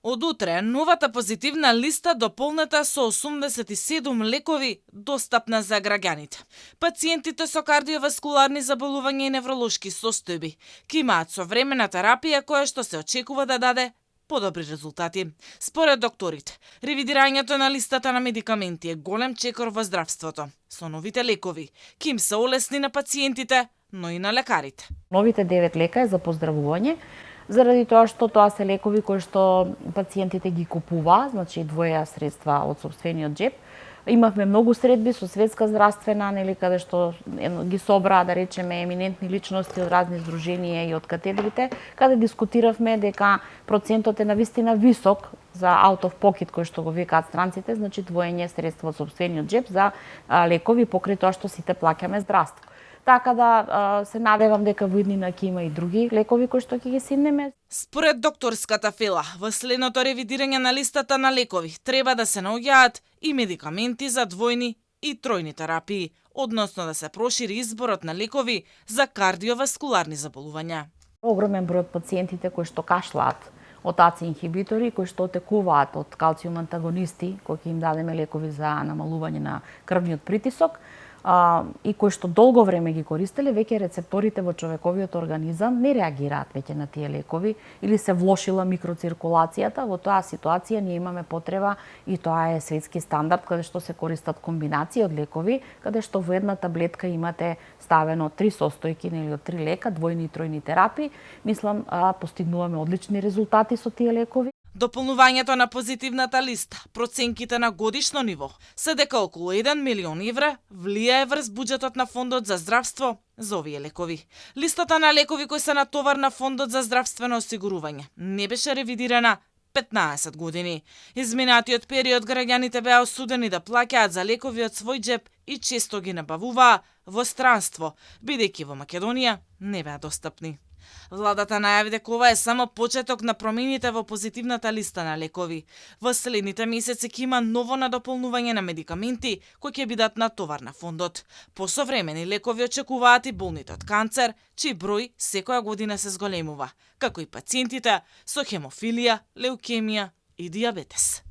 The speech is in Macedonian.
Од утре, новата позитивна листа дополнета со 87 лекови достапна за граѓаните. Пациентите со кардиоваскуларни заболувања и невролошки состојби ќе имаат современа терапија која што се очекува да даде подобри резултати. Според докторите, ревидирањето на листата на медикаменти е голем чекор во здравството. Со новите лекови ќе им се олесни на пациентите, но и на лекарите. Новите 9 лека е за поздравување, заради тоа што тоа се лекови кои што пациентите ги купуваат, значи двоја средства од сопствениот џеп. Имавме многу средби со светска здравствена, нели, каде што ги собраа, да речеме, еминентни личности од разни здруженија и од катедрите, каде дискутиравме дека процентот е навистина висок за out of pocket, кој што го викаат странците, значи двоење средства од сопствениот џеп за лекови покрај тоа што сите плаќаме здравство. Така да се надевам дека во иднина ќе има и други лекови кои што ќе ги симнеме. Според докторската Фела, во следното ревидирање на листата на лекови треба да се наоѓаат и медикаменти за двојни и тројни терапии, односно да се прошири изборот на лекови за кардиоваскуларни заболувања. Огромен број од пациентите кои што кашлаат од АЦИ инхибитори, кои што отекуваат од калциум антагонисти, кои ќе им дадеме лекови за намалување на крвниот притисок, и кои што долго време ги користеле, веќе рецепторите во човековиот организам не реагираат веќе на тие лекови или се влошила микроциркулацијата. Во тоја ситуација ние имаме потреба, и тоа е светски стандард, каде што се користат комбинации од лекови, каде што во една таблетка имате ставено 3 состојки или од 3 лека, двојни и тројни терапии. Мислам, постигнуваме одлични резултати со тие лекови. Дополнувањето на позитивната листа, проценките на годишно ниво, се дека околу 1 милион евра влијае врз буџетот на Фондот за здравство за овие лекови. Листата на лекови кои се натовар на Фондот за здравствено осигурување не беше ревидирана 15 години. Изминатиот период граѓаните беа осудени да плаќаат за лекови од свој џеп и често ги набавуваа во странство, бидејќи во Македонија не беа достапни. Владата најави дека ова е само почеток на промените во позитивната листа на лекови. Во следните месеци ќе има ново надополнување на медикаменти кои ќе бидат на товар на фондот. Посовремени лекови очекуваат и болните од канцер, чиј број секоја година се зголемува, како и пациентите со хемофилија, леукемија и дијабетес.